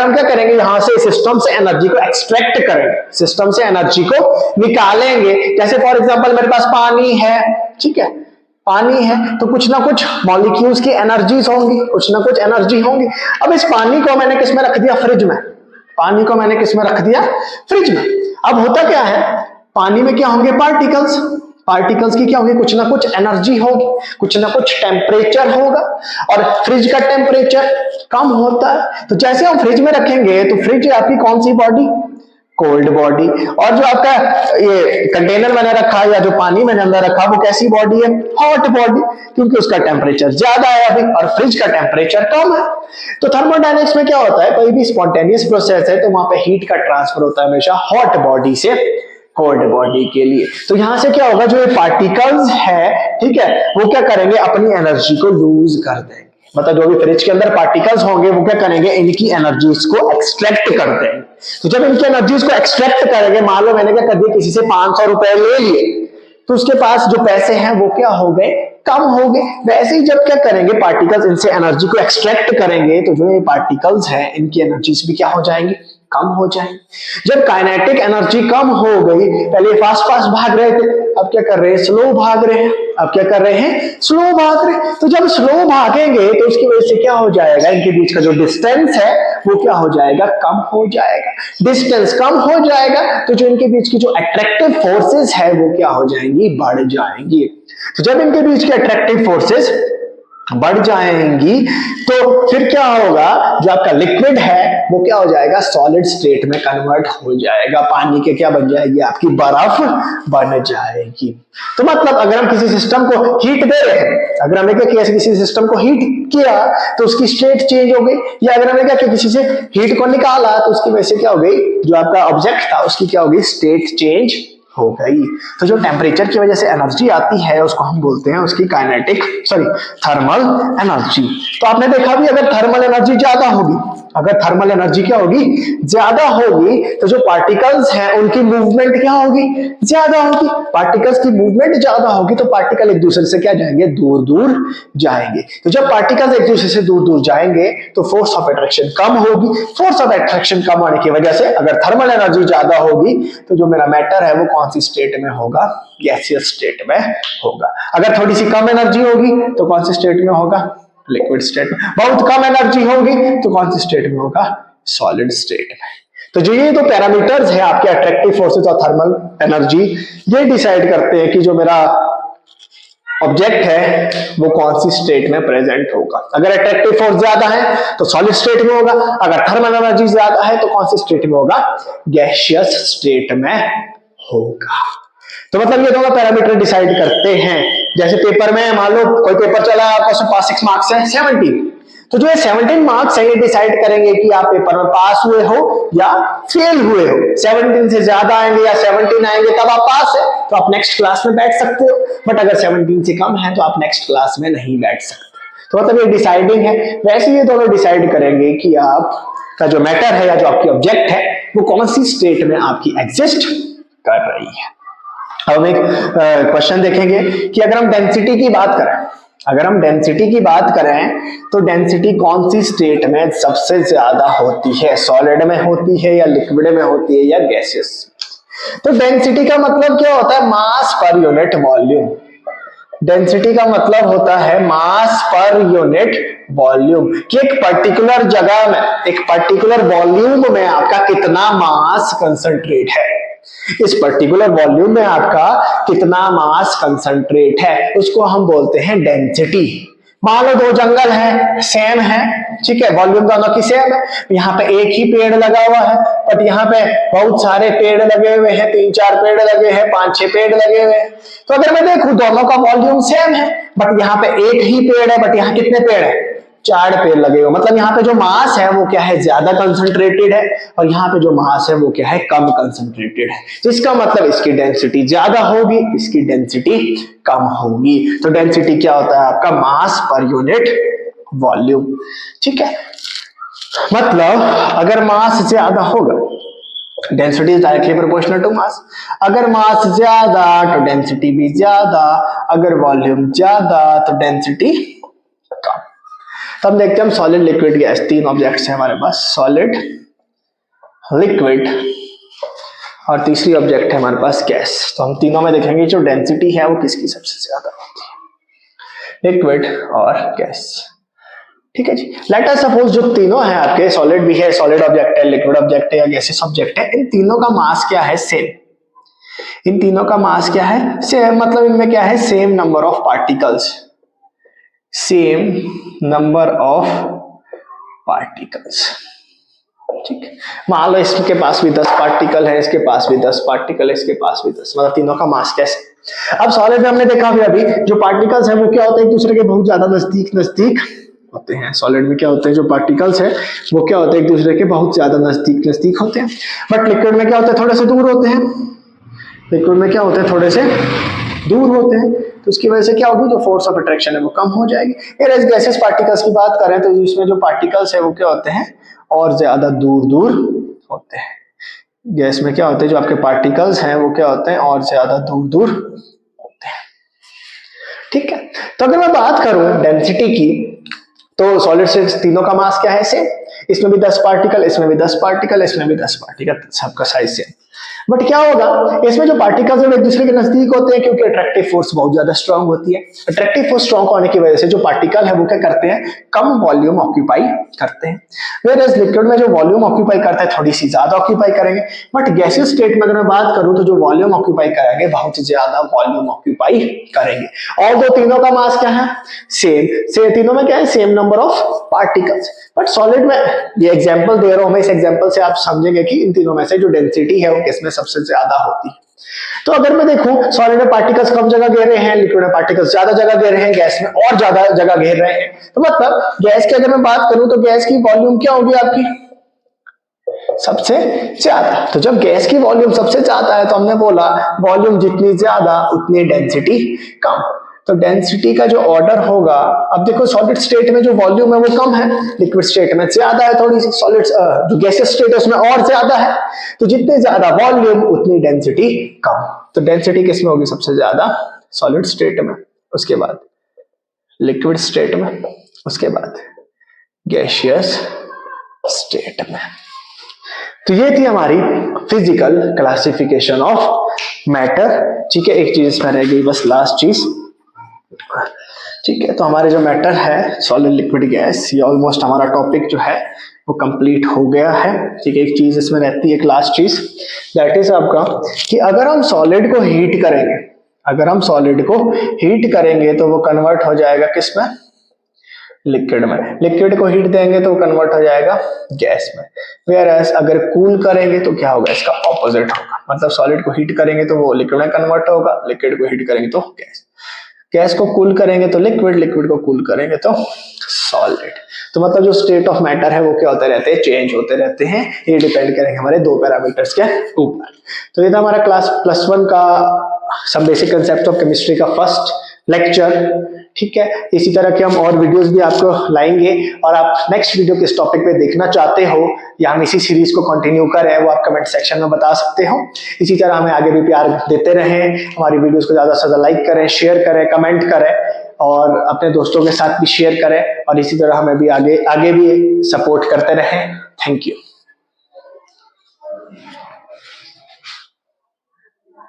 हम क्या करेंगे, यहां से सिस्टम से एनर्जी को एक्सट्रैक्ट करेंगे, सिस्टम से एनर्जी को निकालेंगे। जैसे फॉर एग्जांपल मेरे पास पानी है, ठीक है, पानी है तो कुछ ना कुछ मॉलिक्यूल्स की एनर्जीज होंगी, कुछ ना कुछ एनर्जी होंगी। अब इस पानी को मैंने किस में रख दिया, फ्रिज में। पानी को मैंने किस में रख दिया, फ्रिज में। अब होता क्या है, पानी में क्या होंगे, पार्टिकल्स, पार्टिकल्स की क्या होगी, कुछ ना कुछ एनर्जी होगी, कुछ ना कुछ टेम्परेचर होगा। और फ्रिज का टेम्परेचर कम होता है, तो जैसे हम फ्रिज में रखेंगे तो फ्रिज आपकी कौन सी बॉडी, कोल्ड बॉडी। और जो आपका ये कंटेनर मैंने रखा या जो पानी मैंने अंदर रखा वो कैसी बॉडी है, हॉट बॉडी, क्योंकि उसका टेम्परेचर ज्यादा है अभी और फ्रिज का टेम्परेचर कम है। तो थर्मोडायनेमिक्स में क्या होता है, कोई भी स्पॉन्टेनियस प्रोसेस है तो वहां पे हीट का ट्रांसफर होता है हमेशा हॉट बॉडी से कोल्ड बॉडी के लिए। तो यहां से क्या होगा, जो ये पार्टिकल्स है, ठीक है, वो क्या करेंगे, अपनी एनर्जी को लूज कर देंगे। मतलब जो भी फ्रिज के अंदर पार्टिकल्स होंगे वो क्या करेंगे, इनकी एनर्जीज को एक्सट्रैक्ट कर देंगे। तो जब इनकी एनर्जीज को एक्सट्रैक्ट करेंगे, मान लो मैंने क्या कर दिया, किसी से 500 रुपए ले लिए, तो उसके पास जो पैसे हैं वो क्या हो गए, कम हो गए। वैसे ही जब क्या करेंगे, पार्टिकल्स इनसे एनर्जी को एक्सट्रैक्ट करेंगे तो जो ये पार्टिकल्स हैं इनकी एनर्जीज भी क्या हो जाएंगी, कम हो जाएंगे। जब काइनेटिक एनर्जी कम हो गई, पहले फास्ट फास्ट भाग रहे थे, अब क्या कर रहे हैं, स्लो भाग रहे हैं। अब क्या कर रहे हैं, स्लो भाग रहे हैं। तो जब स्लो भागेंगे तो उसकी वजह से क्या हो जाएगा, इनके बीच का जो डिस्टेंस है वो क्या हो जाएगा, कम हो जाएगा। डिस्टेंस कम हो जाएगा तो जो इनके बीच की जो अट्रैक्टिव फोर्सेस है वो क्या हो जाएंगी, बढ़ जाएंगी। तो जब इनके बीच की अट्रैक्टिव फोर्सेस बढ़ जाएंगी तो फिर क्या होगा, जो आपका लिक्विड है वो क्या हो जाएगा, सॉलिड स्टेट में कन्वर्ट हो जाएगा। पानी के क्या बन जाएगी, आपकी बर्फ बन जाएगी। तो मतलब अगर हम किसी सिस्टम को हीट दे रहे हैं, अगर हमने क्या किया, किसी सिस्टम को हीट किया तो उसकी स्टेट चेंज हो गई, या अगर हमने क्या किया, किसी से हीट को निकाला तो उसकी वजह से क्या हो गई, जो आपका ऑब्जेक्ट था उसकी क्या हो गई, स्टेट चेंज हो गई। तो जो टेम्परेचर की वजह से एनर्जी आती है उसको हम बोलते हैं उसकी थर्मल एनर्जी। तो आपने देखा भी, अगर थर्मल एनर्जी ज्यादा होगी, अगर थर्मल एनर्जी क्या होगी, ज्यादा होगी, तो जो पार्टिकल्स हैं उनकी मूवमेंट क्या होगी, ज्यादा होगी। पार्टिकल्स की मूवमेंट ज्यादा होगी तो पार्टिकल एक दूसरे से क्या जाएंगे, दूर दूर जाएंगे। तो जब पार्टिकल्स एक दूसरे से दूर दूर जाएंगे तो फोर्स ऑफ अट्रैक्शन कम होगी। फोर्स ऑफ अट्रैक्शन कम होने की वजह से अगर थर्मल एनर्जी ज्यादा होगी तो जो मेरा मैटर है वो कौन सी स्टेट में होगा, गैसियस स्टेट में होगा। अगर थोड़ी सी कम एनर्जी होगी तो कौन सी स्टेट में होगा, लिक्विड स्टेट में। बहुत कम एनर्जी होगी तो कौन सी स्टेट में होगा, सॉलिड स्टेट में। तो जो ये दो पैरामीटर्स है आपके अट्रैक्टिव फोर्सेस और थर्मल एनर्जी, ये डिसाइड करते हैं कि जो मेरा ऑब्जेक्ट है वो कौन सी स्टेट में प्रेजेंट होगा। अगर अट्रैक्टिव फोर्स ज्यादा है तो सॉलिड स्टेट में होगा, अगर थर्मल एनर्जी ज्यादा है तो कौन सी स्टेट में होगा, गैसियस स्टेट में होगा। तो मतलब ये दोनों पैरामीटर डिसाइड करते हैं। जैसे पेपर में मान लो कोई पेपर चला आपका, उसमें पास 6 मार्क्स है 17, तो जो ये 17 मार्क्स है ये डिसाइड करेंगे कि आप पेपर में पास हुए हो या फेल हुए हो। 17 से ज्यादा आएंगे या 17 आएंगे तब आप पास है, तो आप नेक्स्ट क्लास में बैठ सकते हो, बट अगर 17 से कम है तो आप नेक्स्ट क्लास में नहीं बैठ सकते। तो मतलब ये डिसाइडिंग है। वैसे ये दोनों डिसाइड करेंगे कि आपका जो मैटर है या जो आपकी ऑब्जेक्ट है वो कौन सी स्टेट में आपकी एग्जिस्ट कर रही है। अब हम एक क्वेश्चन देखेंगे कि अगर हम डेंसिटी की बात करें, तो डेंसिटी कौन सी स्टेट में सबसे ज्यादा होती है, सॉलिड में होती है या लिक्विड में होती है या गैसेस। तो डेंसिटी का मतलब क्या होता है, मास पर यूनिट वॉल्यूम। डेंसिटी का मतलब होता है मास पर यूनिट वॉल्यूम, कि एक पर्टिकुलर जगह में, एक पर्टिकुलर वॉल्यूम में आपका कितना मास कंसंट्रेट है, इस पर्टिकुलर वॉल्यूम में आपका कितना मास कंसंट्रेट है, उसको हम बोलते हैं डेंसिटी। मान लो दो जंगल है, सेम है, ठीक है, वॉल्यूम दोनों की सेम है, यहाँ पे एक ही पेड़ लगा हुआ है, बट यहाँ पे बहुत सारे पेड़ लगे हुए हैं, 3-4 पेड़ लगे हैं, 5-6 पेड़ लगे हुए हैं। तो अगर मैं देखूं दोनों का वॉल्यूम सेम है, बट यहाँ पे एक ही पेड़ है, बट यहाँ कितने पेड़ है, 4 पेड़ लगे हुए, मतलब यहाँ पे जो मास है वो क्या है, ज्यादा कंसंट्रेटेड है, और यहाँ पे जो मास है वो क्या है, कम कंसंट्रेटेड है। जिसका मतलब इसकी डेंसिटी ज्यादा होगी, इसकी डेंसिटी कम होगी। तो डेंसिटी क्या होता है आपका, मास पर यूनिट वॉल्यूम, ठीक है। मतलब अगर मास ज्यादा होगा, density is directly proportional to mass, अगर मास ज्यादा तो डेंसिटी भी ज्यादा, अगर वॉल्यूम ज्यादा तो डेंसिटी कम। तब देखते हैं हम सॉलिड, लिक्विड, गैस, 3 ऑब्जेक्ट्स हैं हमारे पास, सॉलिड, लिक्विड और तीसरी ऑब्जेक्ट है हमारे पास गैस। तो हम तीनों में देखेंगे जो डेंसिटी है वो किसकी सबसे ज्यादा होती है, लिक्विड और गैस, ठीक है जी। लेट अस सपोज जो तीनों है आपके, सॉलिड भी है, सॉलिड ऑब्जेक्ट है, लिक्विड ऑब्जेक्ट है या गैसेस ऑब्जेक्ट है, इन तीनों का मास क्या है, सेम। इन तीनों का मास क्या है, सेम, मतलब इनमें क्या है, same number of particles, same number of particles, ठीक है। मान लो इसके पास भी 10 पार्टिकल है, इसके पास भी 10 पार्टिकल है, इसके पास भी 10, मतलब तीनों का मास कैसे। अब सॉलिड में हमने देखा अभी जो पार्टिकल्स है वो क्या होते हैं, एक दूसरे के बहुत ज्यादा नजदीक होते हैं। सॉलिड में क्या होते हैं, जो पार्टिकल्स है वो क्या होते हैं, एक दूसरे के बहुत ज्यादा नजदीक होते हैं। बट लिक्विड में क्या होता है, थोड़े से दूर होते हैं। लिक्विड में क्या होते हैं, थोड़े से दूर होते हैं, तो उसकी वजह से क्या होगी, जो फोर्स ऑफ अट्रैक्शन है वो कम हो जाएगी। एज गैसेस पार्टिकल्स की बात करें तो इसमें जो पार्टिकल्स है वो क्या होते हैं, और ज्यादा दूर होते हैं। गैस में क्या होते हैं, जो आपके पार्टिकल्स हैं वो क्या होते हैं, और ज्यादा दूर होते हैं, ठीक है। तो अगर मैं बात करूं डेंसिटी की, तो सॉलिड से तीनों का मास क्या है, सेम। इसमें भी 10 पार्टिकल, इसमें भी 10 पार्टिकल, इसमें भी 10 पार्टिकल, सबका साइज सेम। बट क्या होगा, इसमें जो पार्टिकल्स हैं एक दूसरे के नजदीक होते हैं क्योंकि अट्रैक्टिव फोर्स बहुत ज्यादा स्ट्रांग होती है। अट्रैक्टिव फोर्स स्ट्रांग होने की वजह से जो पार्टिकल है वो क्या करते हैं, कम वॉल्यूम ऑक्यूपाई करते हैं। वेयरएज लिक्विड में जो वॉल्यूम ऑक्यूपाई करता है थोड़ी सी ज्यादा ऑक्यूपाई करेंगे, बट गैसियस स्टेट में अगर मैं बात करूं तो जो वॉल्यूम ऑक्यूपाई करेंगे बहुत ज्यादा वॉल्यूम ऑक्यूपाई करेंगे। और दो तीनों का मास क्या है, सेम तीनों में क्या है, same number of particles. But solid में, ये एग्जांपल दे रहा हूं मैं, इस एग्जांपल से आप समझेंगे कि इन तीनों में से जो डेंसिटी है वो किसमें सबसे ज्यादा होती है। तो अगर मैं देखूं सॉलिड में पार्टिकल्स कम जगह घेर रहे हैं, लिक्विड में पार्टिकल्स ज्यादा जगह घेर रहे हैं, गैस में और ज्यादा जगह घेर रहे हैं। तो मतलब गैस की अगर मैं बात करूं तो गैस की वॉल्यूम क्या होगी आपकी, सबसे ज्यादा। तो जब गैस की वॉल्यूम सबसे ज्यादा है तो हमने बोला वॉल्यूम जितनी ज्यादा उतनी डेंसिटी कम। तो डेंसिटी का जो ऑर्डर होगा, अब देखो सॉलिड स्टेट में जो वॉल्यूम है वो कम है, लिक्विड स्टेट में ज्यादा है थोड़ी सी, सॉलिड जो गैसियस स्टेट है उसमें और ज्यादा है। तो जितने ज्यादा वॉल्यूम उतनी डेंसिटी कम। तो डेंसिटी किस में होगी सबसे ज्यादा, सॉलिड स्टेट में, उसके बाद लिक्विड स्टेट में, उसके बाद गैसियस स्टेट में। तो ये थी हमारी फिजिकल क्लासिफिकेशन ऑफ मैटर, ठीक है। एक चीज इसमें रह गई बस, लास्ट चीज, ठीक है। तो हमारे जो मैटर है सॉलिड, लिक्विड, गैस, ये ऑलमोस्ट हमारा टॉपिक जो है वो कंप्लीट हो गया है, ठीक है। एक चीज इसमें रहती है, एक लास्ट चीज, दैट इज आपका कि अगर हम सॉलिड को हीट करेंगे, अगर हम सॉलिड को हीट करेंगे तो वो कन्वर्ट हो जाएगा किस में, लिक्विड में। लिक्विड को हीट देंगे तो वो कन्वर्ट हो जाएगा गैस में। वेयरएज अगर कूल करेंगे तो क्या होगा, इसका ऑपोजिट होगा। मतलब सॉलिड को हीट करेंगे तो वो लिक्विड में कन्वर्ट होगा, लिक्विड को हीट करेंगे तो गैस, गैस को कूल करेंगे तो लिक्विड, लिक्विड को कूल करेंगे तो सॉलिड। तो मतलब जो स्टेट ऑफ मैटर है वो क्या होते रहते हैं, चेंज होते रहते हैं। ये डिपेंड करेंगे हमारे दो पैरामीटर्स के ऊपर। तो ये था हमारा क्लास +1 का some basic concept of chemistry का फर्स्ट लेक्चर। ठीक है, इसी तरह के हम और वीडियोस भी आपको लाएंगे, और आप नेक्स्ट वीडियो किस टॉपिक पे देखना चाहते हो या हम इसी सीरीज को कंटिन्यू करें वो आप कमेंट सेक्शन में बता सकते हो। इसी तरह हमें आगे भी प्यार देते रहें, हमारी वीडियोस को ज्यादा से ज्यादा लाइक करें, शेयर करें, कमेंट करें और अपने दोस्तों के साथ भी शेयर करें, और इसी तरह हमें भी आगे भी सपोर्ट करते रहें। Thank you.